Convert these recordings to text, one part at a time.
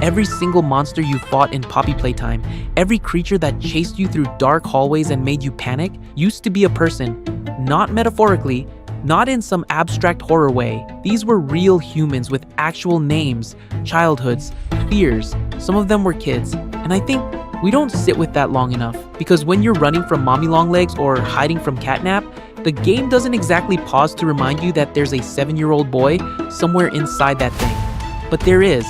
Every single monster you fought in Poppy Playtime, every creature that chased you through dark hallways and made you panic, used to be a person. Not metaphorically, not in some abstract horror way. These were real humans with actual names, childhoods, fears. Some of them were kids. And I think we don't sit with that long enough, because when you're running from Mommy Longlegs or hiding from CatNap, the game doesn't exactly pause to remind you that there's a 7-year-old boy somewhere inside that thing. But there is.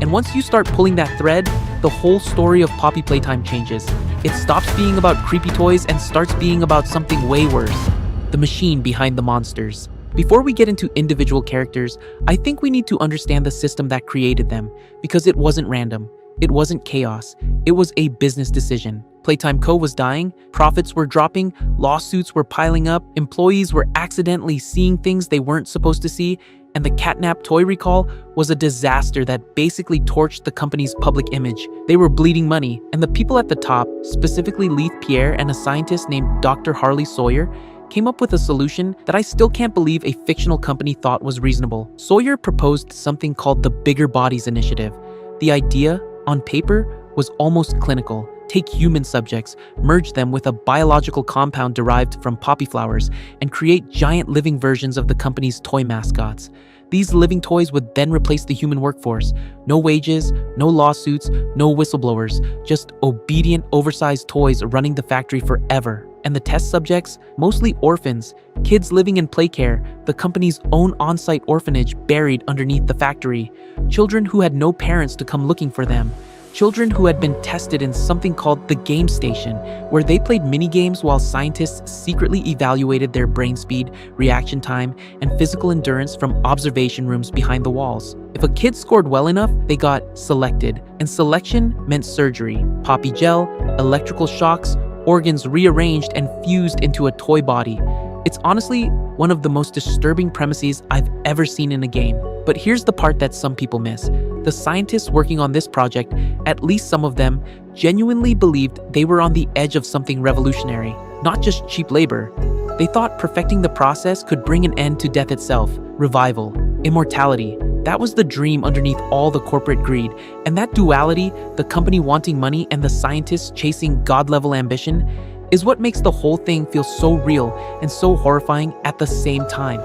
And once you start pulling that thread, the whole story of Poppy Playtime changes. It stops being about creepy toys and starts being about something way worse. The machine behind the monsters. Before we get into individual characters, I think we need to understand the system that created them, because it wasn't random. It wasn't chaos. It was a business decision. Playtime Co was dying, profits were dropping, lawsuits were piling up, employees were accidentally seeing things they weren't supposed to see, and the CatNap toy recall was a disaster that basically torched the company's public image. They were bleeding money, and the people at the top, specifically Leith Pierre and a scientist named Dr. Harley Sawyer, came up with a solution that I still can't believe a fictional company thought was reasonable. Sawyer proposed something called the Bigger Bodies Initiative. The idea, on paper, was almost clinical. Take human subjects, merge them with a biological compound derived from poppy flowers, and create giant living versions of the company's toy mascots. These living toys would then replace the human workforce. No wages, no lawsuits, no whistleblowers, just obedient, oversized toys running the factory forever. And the test subjects, mostly orphans, kids living in play care, the company's own on-site orphanage buried underneath the factory, children who had no parents to come looking for them, children who had been tested in something called the Game Station, where they played mini-games while scientists secretly evaluated their brain speed, reaction time, and physical endurance from observation rooms behind the walls. If a kid scored well enough, they got selected, and selection meant surgery, poppy gel, electrical shocks, organs rearranged and fused into a toy body. It's honestly one of the most disturbing premises I've ever seen in a game. But here's the part that some people miss. The scientists working on this project, at least some of them, genuinely believed they were on the edge of something revolutionary, not just cheap labor. They thought perfecting the process could bring an end to death itself, revival, immortality. That was the dream underneath all the corporate greed. And that duality, the company wanting money and the scientists chasing God-level ambition, is what makes the whole thing feel so real and so horrifying at the same time.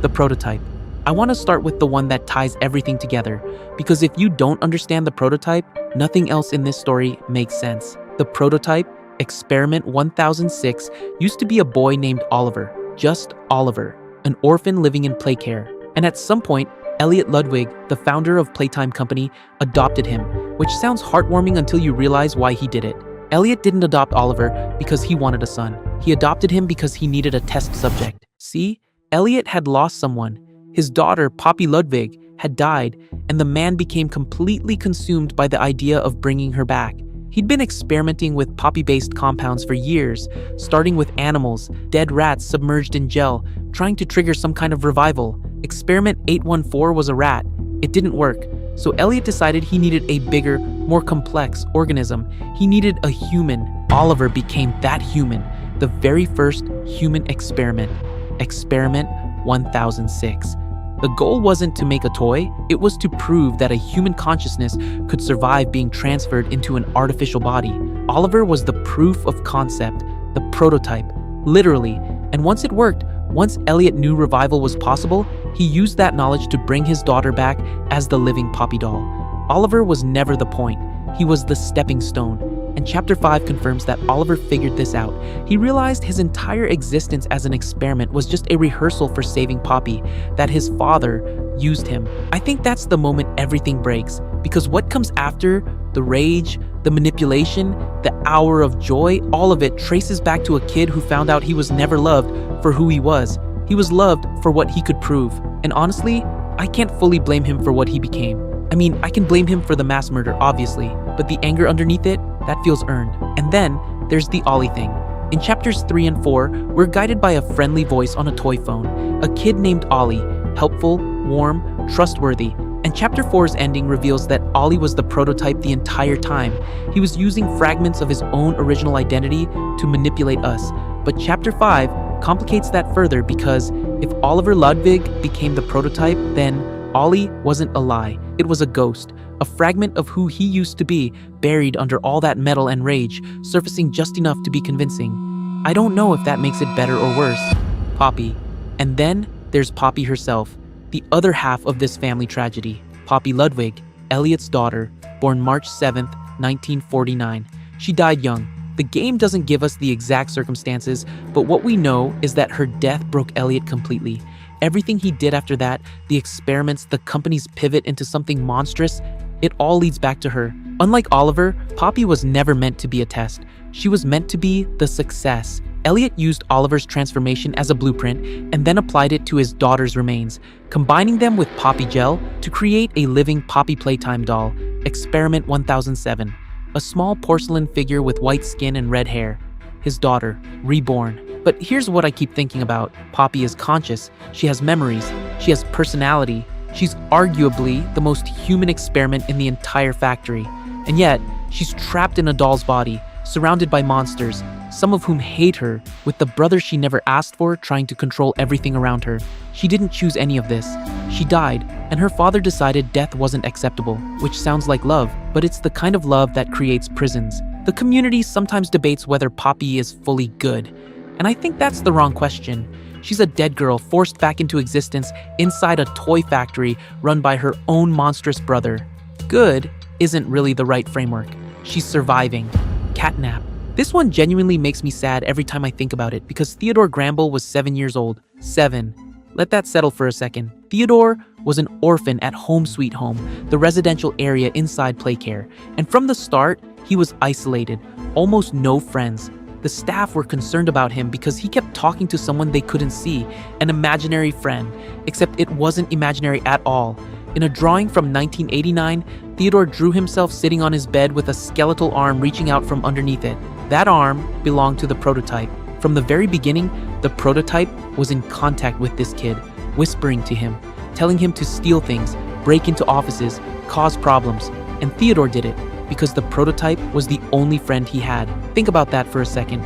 The prototype. I want to start with the one that ties everything together, because if you don't understand the prototype, nothing else in this story makes sense. The prototype, Experiment 1006, used to be a boy named Oliver, just Oliver, an orphan living in play care. And at some point, Elliot Ludwig, the founder of Playtime Company, adopted him, which sounds heartwarming until you realize why he did it. Elliot didn't adopt Oliver because he wanted a son. He adopted him because he needed a test subject. See, Elliot had lost someone. His daughter, Poppy Ludwig, had died, and the man became completely consumed by the idea of bringing her back. He'd been experimenting with poppy-based compounds for years, starting with animals, dead rats submerged in gel, trying to trigger some kind of revival. Experiment 814 was a rat. It didn't work, so Elliot decided he needed a bigger, more complex organism. He needed a human. Oliver became that human, the very first human experiment, Experiment 1006. The goal wasn't to make a toy, it was to prove that a human consciousness could survive being transferred into an artificial body. Oliver was the proof of concept, the prototype, literally. And once it worked, once Elliot knew revival was possible, he used that knowledge to bring his daughter back as the living Poppy doll. Oliver was never the point, he was the stepping stone. And Chapter 5 confirms that Oliver figured this out. He realized his entire existence as an experiment was just a rehearsal for saving Poppy, that his father used him. I think that's the moment everything breaks, because what comes after, the rage, the manipulation, the hour of joy, all of it traces back to a kid who found out he was never loved for who he was. He was loved for what he could prove. And honestly, I can't fully blame him for what he became. I mean, I can blame him for the mass murder, obviously, but the anger underneath it, that feels earned. And then, there's the Ollie thing. In chapters 3 and 4, we're guided by a friendly voice on a toy phone. A kid named Ollie, helpful, warm, trustworthy. And chapter 4's ending reveals that Ollie was the prototype the entire time. He was using fragments of his own original identity to manipulate us. But chapter 5 complicates that further, because if Oliver Ludwig became the prototype, then Ollie wasn't a lie. It was a ghost. a fragment of who he used to be, buried under all that metal and rage, surfacing just enough to be convincing. I don't know if that makes it better or worse. Poppy. And then there's Poppy herself, the other half of this family tragedy. Poppy Ludwig, Elliot's daughter, born March 7th, 1949. She died young. The game doesn't give us the exact circumstances, but what we know is that her death broke Elliot completely. Everything he did after that, the experiments, the company's pivot into something monstrous, it all leads back to her. Unlike Oliver, Poppy was never meant to be a test. She was meant to be the success. Elliot used Oliver's transformation as a blueprint and then applied it to his daughter's remains, combining them with Poppy gel to create a living Poppy Playtime doll, Experiment 1007. A small porcelain figure with white skin and red hair. His daughter, reborn. But here's what I keep thinking about. Poppy is conscious. She has memories. She has personality. She's arguably the most human experiment in the entire factory. And yet, she's trapped in a doll's body, surrounded by monsters, some of whom hate her, with the brother she never asked for trying to control everything around her. She didn't choose any of this. She died, and her father decided death wasn't acceptable, which sounds like love, but it's the kind of love that creates prisons. The community sometimes debates whether Poppy is fully good, and I think that's the wrong question. She's a dead girl forced back into existence inside a toy factory run by her own monstrous brother. Good isn't really the right framework. She's surviving. CatNap. This one genuinely makes me sad every time I think about it because Theodore Gramble was 7 years old. 7. Let that settle for a second. Theodore was an orphan at Home Sweet Home, the residential area inside Playcare. And from the start, he was isolated, almost no friends. The staff were concerned about him because he kept talking to someone they couldn't see, an imaginary friend, except it wasn't imaginary at all. In a drawing from 1989, Theodore drew himself sitting on his bed with a skeletal arm reaching out from underneath it. That arm belonged to the prototype. From the very beginning, the prototype was in contact with this kid, whispering to him, telling him to steal things, break into offices, cause problems. And Theodore did it because the prototype was the only friend he had. Think about that for a second.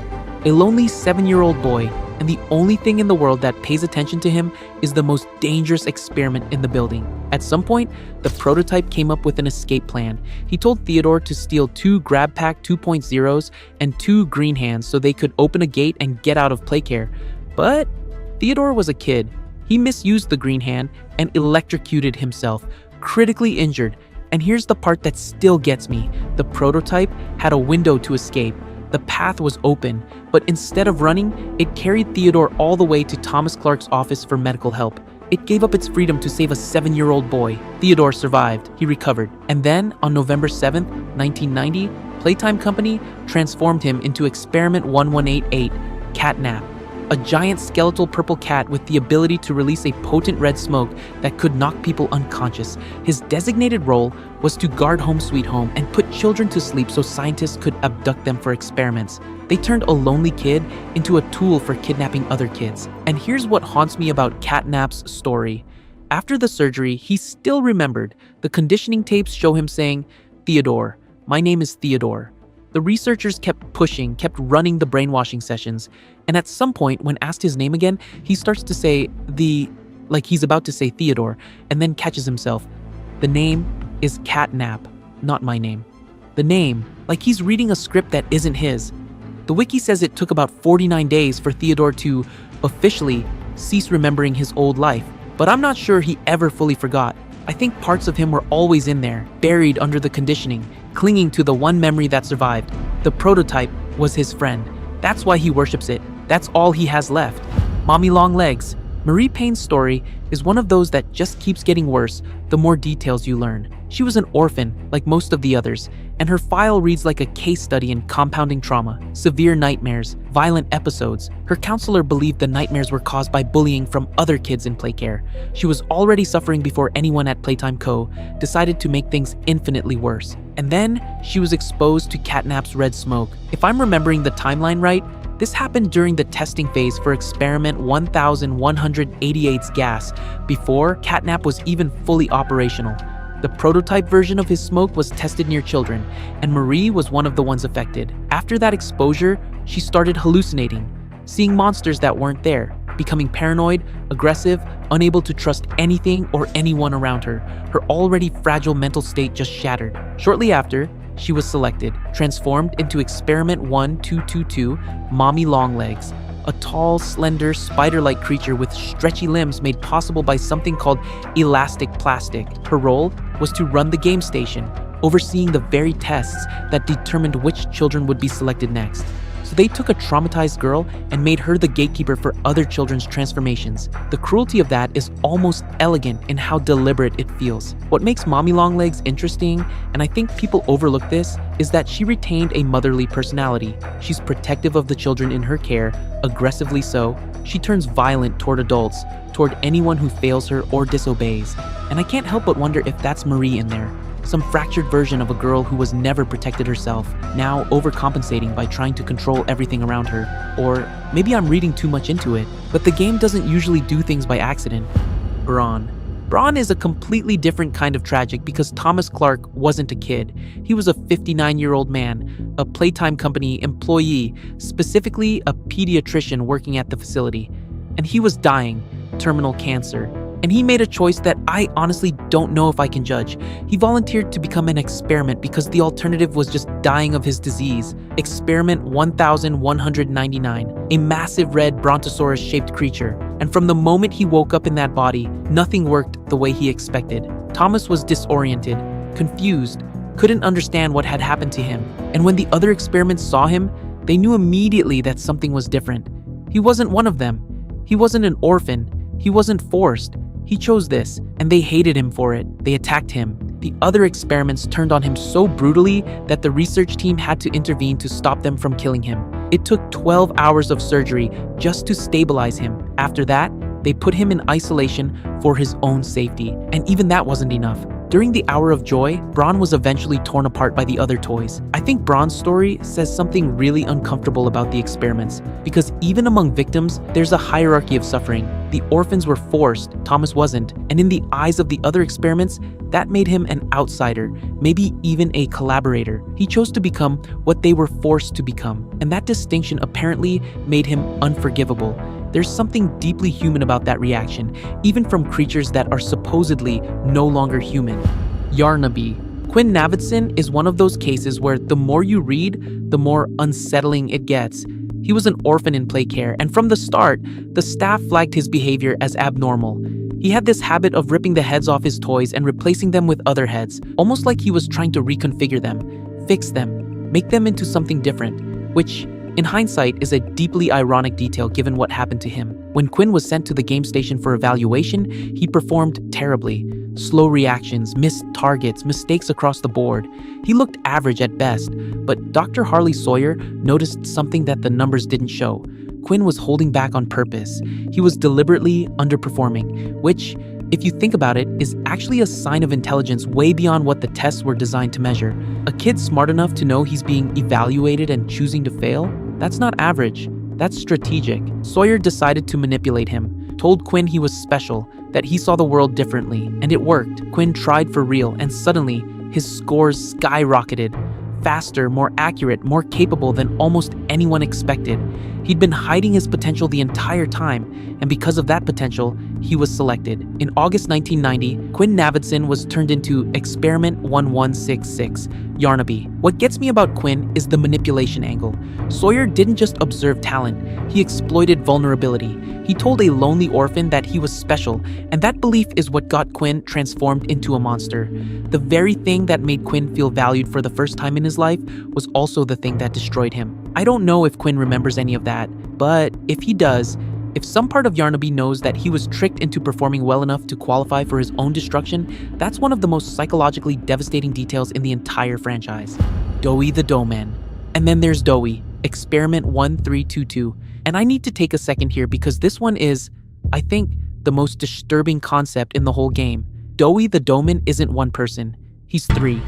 A lonely 7-year-old boy, and the only thing in the world that pays attention to him is the most dangerous experiment in the building. At some point, the prototype came up with an escape plan. He told Theodore to steal 2 Grab Pack 2.0s and 2 Green Hands so they could open a gate and get out of Playcare. But Theodore was a kid. He misused the Green Hand and electrocuted himself, critically injured. And here's the part that still gets me. The prototype had a window to escape. The path was open, but instead of running, it carried Theodore all the way to Thomas Clark's office for medical help. It gave up its freedom to save a 7-year-old boy. Theodore survived. He recovered. And then, on November 7th, 1990, Playtime Company transformed him into Experiment 1188, CatNap, a giant skeletal purple cat with the ability to release a potent red smoke that could knock people unconscious. His designated role was to guard Home Sweet Home and put children to sleep so scientists could abduct them for experiments. They turned a lonely kid into a tool for kidnapping other kids. And here's what haunts me about CatNap's story. After the surgery, he still remembered. The conditioning tapes show him saying, "Theodore, my name is Theodore." The researchers kept pushing, kept running the brainwashing sessions, and at some point, when asked his name again, he starts to say like he's about to say Theodore, and then catches himself. The name is CatNap, not my name. The name, like he's reading a script that isn't his. The wiki says it took about 49 days for Theodore to officially cease remembering his old life, but I'm not sure he ever fully forgot. I think parts of him were always in there, buried under the conditioning, clinging to the one memory that survived. The prototype was his friend. That's why he worships it. That's all he has left. Mommy long legs. Marie Payne's story is one of those that just keeps getting worse the more details you learn. She was an orphan, like most of the others, and her file reads like a case study in compounding trauma, severe nightmares, violent episodes. Her counselor believed the nightmares were caused by bullying from other kids in Playcare. She was already suffering before anyone at Playtime Co. decided to make things infinitely worse. And then she was exposed to CatNap's red smoke. If I'm remembering the timeline right, this happened during the testing phase for Experiment 1188's gas, before CatNap was even fully operational. The prototype version of his smoke was tested near children, and Marie was one of the ones affected. After that exposure, she started hallucinating, seeing monsters that weren't there. becoming paranoid, aggressive, unable to trust anything or anyone around her. Her already fragile mental state just shattered. Shortly after, she was selected, transformed into Experiment 1222, Mommy Longlegs, a tall, slender, spider-like creature with stretchy limbs made possible by something called elastic plastic. Her role was to run the game station, overseeing the very tests that determined which children would be selected next. So they took a traumatized girl and made her the gatekeeper for other children's transformations. The cruelty of that is almost elegant in how deliberate it feels. What makes Mommy Longlegs interesting, and I think people overlook this, is that she retained a motherly personality. She's protective of the children in her care, aggressively so. She turns violent toward adults, toward anyone who fails her or disobeys. And I can't help but wonder if that's Marie in there. Some fractured version of a girl who was never protected herself, now overcompensating by trying to control everything around her. Or maybe I'm reading too much into it, but the game doesn't usually do things by accident. Bron. Bron is a completely different kind of tragic because Thomas Clark wasn't a kid. He was a 59-year-old man, a Playtime Company employee, specifically a pediatrician working at the facility. And he was dying, terminal cancer. And he made a choice that I honestly don't know if I can judge. He volunteered to become an experiment because the alternative was just dying of his disease. Experiment 1199, a massive red brontosaurus-shaped creature. And from the moment he woke up in that body, nothing worked the way he expected. Thomas was disoriented, confused, couldn't understand what had happened to him. And when the other experiments saw him, they knew immediately that something was different. He wasn't one of them. He wasn't an orphan. He wasn't forced. He chose this, and they hated him for it. They attacked him. The other experiments turned on him so brutally that the research team had to intervene to stop them from killing him. It took 12 hours of surgery just to stabilize him. After that, they put him in isolation for his own safety, and even that wasn't enough. During the hour of joy, Bron was eventually torn apart by the other toys. I think Bron's story says something really uncomfortable about the experiments, because even among victims, there's a hierarchy of suffering. The orphans were forced, Thomas wasn't, and in the eyes of the other experiments, that made him an outsider, maybe even a collaborator. He chose to become what they were forced to become, and that distinction apparently made him unforgivable. There's something deeply human about that reaction, even from creatures that are supposedly no longer human. Yarnaby. Quinn Navidson is one of those cases where the more you read, the more unsettling it gets. He was an orphan in play care, and from the start, the staff flagged his behavior as abnormal. He had this habit of ripping the heads off his toys and replacing them with other heads, almost like he was trying to reconfigure them, fix them, make them into something different, which, in hindsight, is a deeply ironic detail given what happened to him. When Quinn was sent to the game station for evaluation, he performed terribly. Slow reactions, missed targets, mistakes across the board. He looked average at best, but Dr. Harley Sawyer noticed something that the numbers didn't show. Quinn was holding back on purpose. He was deliberately underperforming, which, if you think about it, is actually a sign of intelligence way beyond what the tests were designed to measure. A kid smart enough to know he's being evaluated and choosing to fail? That's not average. That's strategic. Sawyer decided to manipulate him, told Quinn he was special, that he saw the world differently, and it worked. Quinn tried for real, and suddenly, his scores skyrocketed. Faster, more accurate, more capable than almost anyone expected. He'd been hiding his potential the entire time, and because of that potential, he was selected. In August 1990, Quinn Navidson was turned into Experiment 1166, Yarnaby. What gets me about Quinn is the manipulation angle. Sawyer didn't just observe talent, he exploited vulnerability. He told a lonely orphan that he was special, and that belief is what got Quinn transformed into a monster. The very thing that made Quinn feel valued for the first time in his life was also the thing that destroyed him. I don't know if Quinn remembers any of that, but if he does, if some part of Yarnaby knows that he was tricked into performing well enough to qualify for his own destruction, that's one of the most psychologically devastating details in the entire franchise. Doey the Doughman. And then there's Doey, Experiment 1322. And I need to take a second here because this one is, I think, the most disturbing concept in the whole game. Doey the Doughman isn't one person. He's three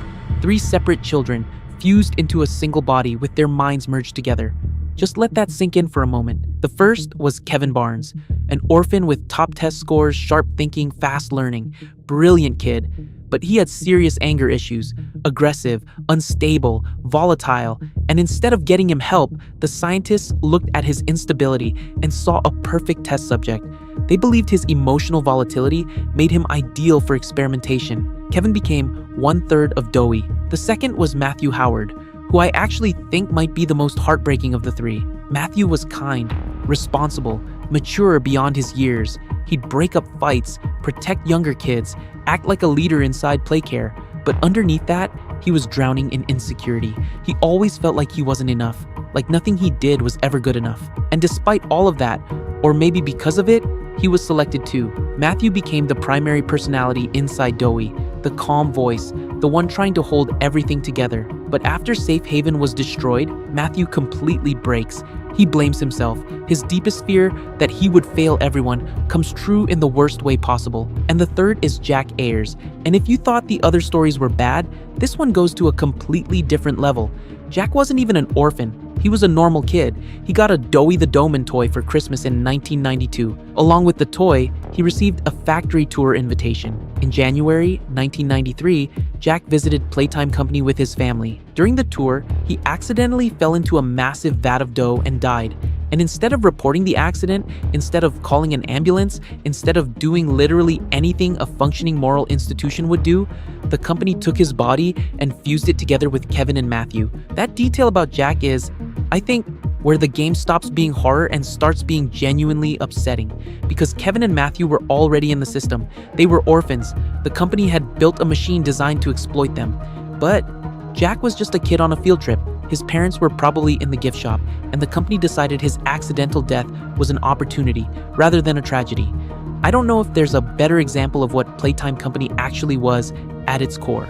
separate children fused into a single body with their minds merged together. Just let that sink in for a moment. The first was Kevin Barnes, an orphan with top test scores, sharp thinking, fast learning. Brilliant kid, but he had serious anger issues, aggressive, unstable, volatile, And instead of getting him help, the scientists looked at his instability and saw a perfect test subject. They believed his emotional volatility made him ideal for experimentation. Kevin became 1/3 of Doey. The second was Matthew Howard, who I actually think might be the most heartbreaking of the three. Matthew was kind, responsible, mature beyond his years. He'd break up fights, protect younger kids, act like a leader inside Playcare. But underneath that, he was drowning in insecurity. He always felt like he wasn't enough, like nothing he did was ever good enough. And despite all of that, or maybe because of it, he was selected too. Matthew became the primary personality inside Doey, the calm voice, the one trying to hold everything together. But after Safe Haven was destroyed, Matthew completely breaks. He blames himself. His deepest fear, that he would fail everyone, comes true in the worst way possible. And the third is Jack Ayers. And if you thought the other stories were bad, this one goes to a completely different level. Jack wasn't even an orphan. He was a normal kid. He got a Doey the Doughman toy for Christmas in 1992. Along with the toy, he received a factory tour invitation. In January 1993, Jack visited Playtime Company with his family. During the tour, he accidentally fell into a massive vat of dough and died. And instead of reporting the accident, instead of calling an ambulance, instead of doing literally anything a functioning moral institution would do, the company took his body and fused it together with Kevin and Matthew. That detail about Jack is, I think, where the game stops being horror and starts being genuinely upsetting. Because Kevin and Matthew were already in the system. They were orphans. The company had built a machine designed to exploit them. But Jack was just a kid on a field trip. His parents were probably in the gift shop, and the company decided his accidental death was an opportunity rather than a tragedy. I don't know if there's a better example of what Playtime Company actually was at its core.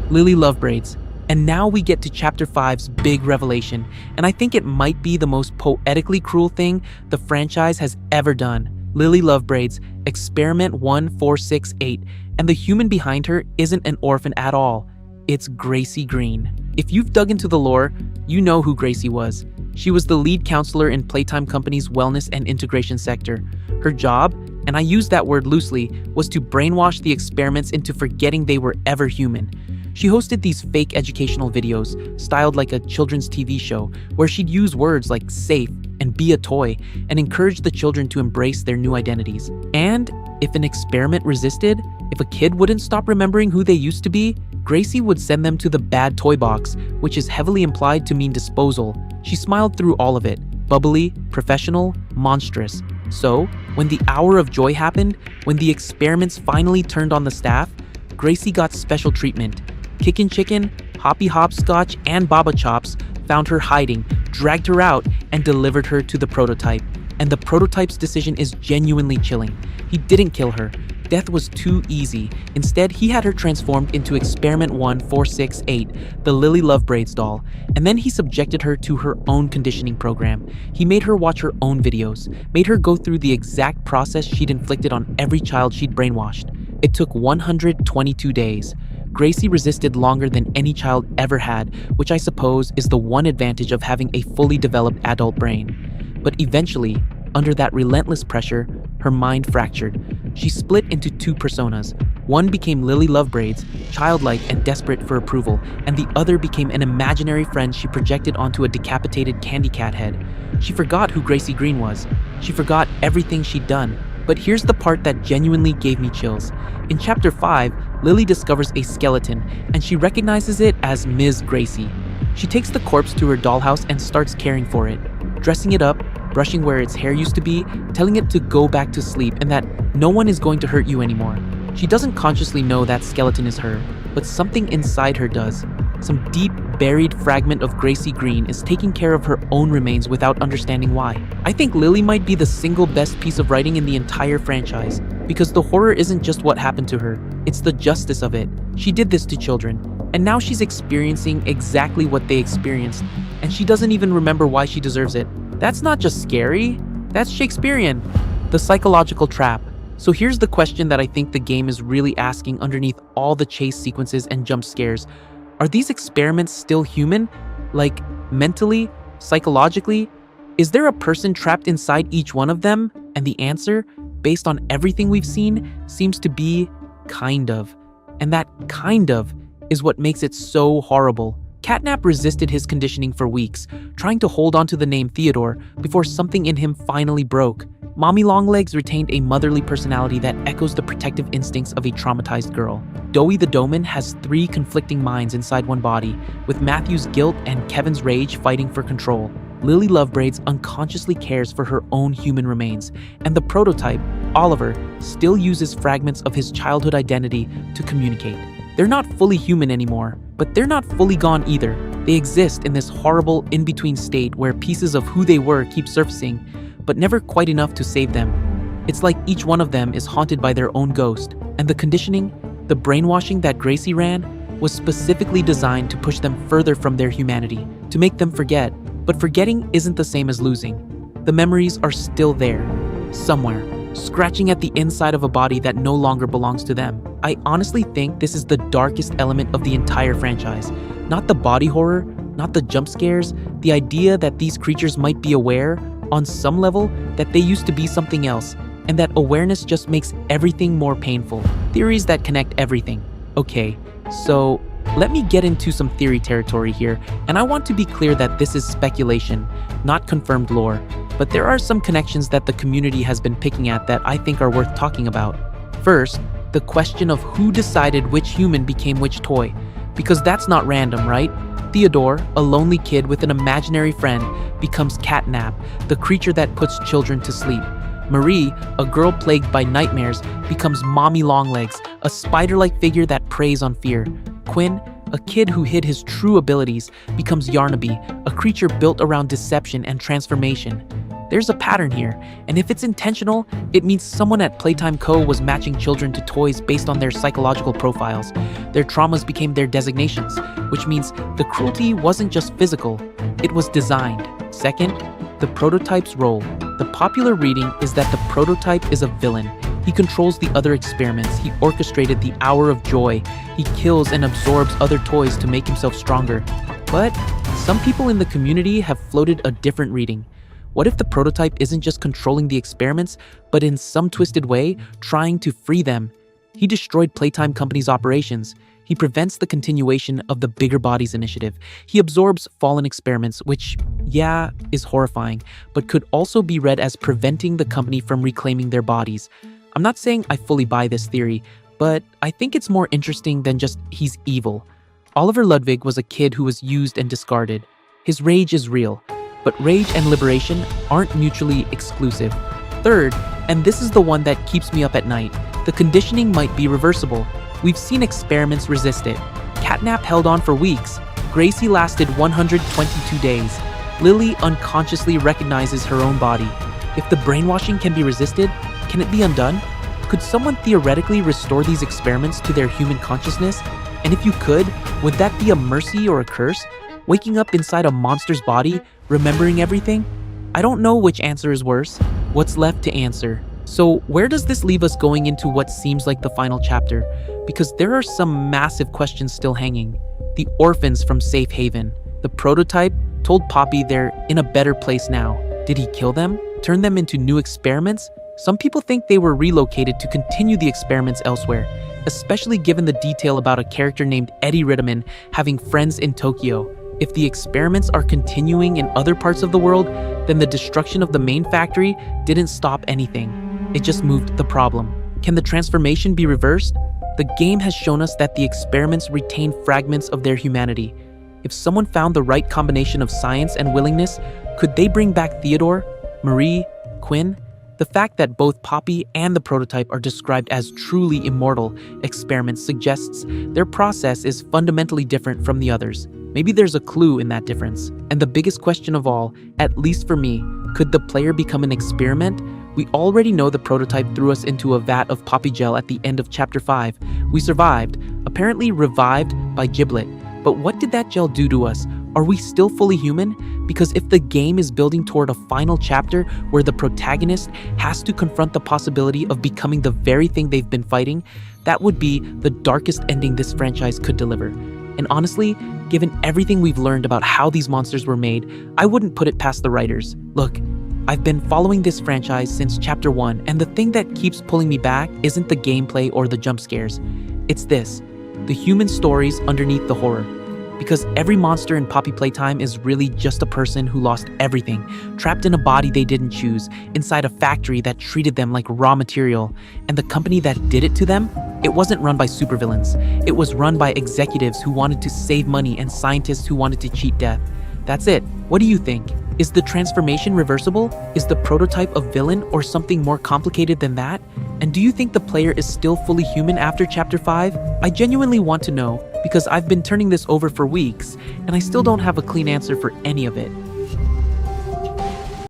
Lily Lovebraids. And now we get to Chapter 5's big revelation, and I think it might be the most poetically cruel thing the franchise has ever done. Lily Lovebraids, Experiment 1468, and the human behind her isn't an orphan at all. It's Gracie Green. If you've dug into the lore, you know who Gracie was. She was the lead counselor in Playtime Company's wellness and integration sector. Her job, and I use that word loosely, was to brainwash the experiments into forgetting they were ever human. She hosted these fake educational videos, styled like a children's TV show, where she'd use words like safe and be a toy, and encourage the children to embrace their new identities. And if an experiment resisted, if a kid wouldn't stop remembering who they used to be, Gracie would send them to the bad toy box, which is heavily implied to mean disposal. She smiled through all of it, bubbly, professional, monstrous. So, when the hour of joy happened, when the experiments finally turned on the staff, Gracie got special treatment. Kickin' Chicken, Hoppy Hopscotch, and Baba Chops found her hiding, dragged her out, and delivered her to the prototype. And the prototype's decision is genuinely chilling. He didn't kill her. Death was too easy. Instead, he had her transformed into Experiment 1468, the Lily Lovebraids doll, and then he subjected her to her own conditioning program. He made her watch her own videos, made her go through the exact process she'd inflicted on every child she'd brainwashed. It took 122 days. Gracie resisted longer than any child ever had, which I suppose is the one advantage of having a fully developed adult brain. But eventually, under that relentless pressure, her mind fractured. She split into two personas. One became Lily Lovebraids, childlike and desperate for approval, and the other became an imaginary friend she projected onto a decapitated candy cat head. She forgot who Gracie Green was. She forgot everything she'd done. But here's the part that genuinely gave me chills. In Chapter 5, Lily discovers a skeleton, and she recognizes it as Ms. Gracie. She takes the corpse to her dollhouse and starts caring for it, dressing it up, brushing where its hair used to be, telling it to go back to sleep and that no one is going to hurt you anymore. She doesn't consciously know that skeleton is her, but something inside her does. Some deep, buried fragment of Gracie Green is taking care of her own remains without understanding why. I think Lily might be the single best piece of writing in the entire franchise, because the horror isn't just what happened to her, it's the justice of it. She did this to children, and now she's experiencing exactly what they experienced, and she doesn't even remember why she deserves it. That's not just scary, that's Shakespearean. The psychological trap. So here's the question that I think the game is really asking underneath all the chase sequences and jump scares. Are these experiments still human? Like, mentally? Psychologically? Is there a person trapped inside each one of them? And the answer, based on everything we've seen, seems to be kind of. And that kind of is what makes it so horrible. CatNap resisted his conditioning for weeks, trying to hold on to the name Theodore before something in him finally broke. Mommy Longlegs retained a motherly personality that echoes the protective instincts of a traumatized girl. Doey the Doughman has three conflicting minds inside one body, with Matthew's guilt and Kevin's rage fighting for control. Lily Lovebraids unconsciously cares for her own human remains, and the prototype, Oliver, still uses fragments of his childhood identity to communicate. They're not fully human anymore, but they're not fully gone either. They exist in this horrible in-between state where pieces of who they were keep surfacing, but never quite enough to save them. It's like each one of them is haunted by their own ghost, and the conditioning, the brainwashing that Gracie ran, was specifically designed to push them further from their humanity, to make them forget. But forgetting isn't the same as losing. The memories are still there, somewhere, scratching at the inside of a body that no longer belongs to them. I honestly think this is the darkest element of the entire franchise. Not the body horror, not the jump scares, the idea that these creatures might be aware, on some level, that they used to be something else, and that awareness just makes everything more painful. Theories that connect everything. Okay, so let me get into some theory territory here, and I want to be clear that this is speculation, not confirmed lore, but there are some connections that the community has been picking at that I think are worth talking about. First, the question of who decided which human became which toy, because that's not random, right? Theodore, a lonely kid with an imaginary friend, becomes CatNap, the creature that puts children to sleep. Marie, a girl plagued by nightmares, becomes Mommy Longlegs, a spider-like figure that preys on fear. Quinn, a kid who hid his true abilities, becomes Yarnaby, a creature built around deception and transformation. There's a pattern here, and if it's intentional, it means someone at Playtime Co was matching children to toys based on their psychological profiles. Their traumas became their designations, which means the cruelty wasn't just physical, it was designed. Second, the prototype's role. The popular reading is that the prototype is a villain. He controls the other experiments, he orchestrated the hour of joy, he kills and absorbs other toys to make himself stronger. But some people in the community have floated a different reading. What if the prototype isn't just controlling the experiments, but in some twisted way, trying to free them? He destroyed Playtime Company's operations. He prevents the continuation of the Bigger Bodies initiative. He absorbs fallen experiments, which, yeah, is horrifying, but could also be read as preventing the company from reclaiming their bodies. I'm not saying I fully buy this theory, but I think it's more interesting than just he's evil. Oliver Ludwig was a kid who was used and discarded. His rage is real, but rage and liberation aren't mutually exclusive. Third, and this is the one that keeps me up at night, the conditioning might be reversible. We've seen experiments resist it. CatNap held on for weeks. Gracie lasted 122 days. Lily unconsciously recognizes her own body. If the brainwashing can be resisted, can it be undone? Could someone theoretically restore these experiments to their human consciousness? And if you could, would that be a mercy or a curse? Waking up inside a monster's body, remembering everything? I don't know which answer is worse. What's left to answer? So where does this leave us going into what seems like the final chapter? Because there are some massive questions still hanging. The orphans from Safe Haven. The prototype told Poppy they're in a better place now. Did he kill them? Turn them into new experiments? Some people think they were relocated to continue the experiments elsewhere, especially given the detail about a character named Eddie Ritterman having friends in Tokyo. If the experiments are continuing in other parts of the world, then the destruction of the main factory didn't stop anything. It just moved the problem. Can the transformation be reversed? The game has shown us that the experiments retain fragments of their humanity. If someone found the right combination of science and willingness, could they bring back Theodore, Marie, Quinn? The fact that both Poppy and the prototype are described as truly immortal experiments suggests their process is fundamentally different from the others. Maybe there's a clue in that difference. And the biggest question of all, at least for me, could the player become an experiment? We already know the prototype threw us into a vat of poppy gel at the end of Chapter 5. We survived, apparently revived by Giblet. But what did that gel do to us? Are we still fully human? Because if the game is building toward a final chapter where the protagonist has to confront the possibility of becoming the very thing they've been fighting, that would be the darkest ending this franchise could deliver. And honestly, given everything we've learned about how these monsters were made, I wouldn't put it past the writers. Look, I've been following this franchise since Chapter 1, and the thing that keeps pulling me back isn't the gameplay or the jump scares. It's this, the human stories underneath the horror. Because every monster in Poppy Playtime is really just a person who lost everything, trapped in a body they didn't choose, inside a factory that treated them like raw material. And the company that did it to them, it wasn't run by supervillains. It was run by executives who wanted to save money and scientists who wanted to cheat death. That's it. What do you think? Is the transformation reversible? Is the prototype a villain or something more complicated than that? And do you think the player is still fully human after Chapter 5? I genuinely want to know, because I've been turning this over for weeks, and I still don't have a clean answer for any of it.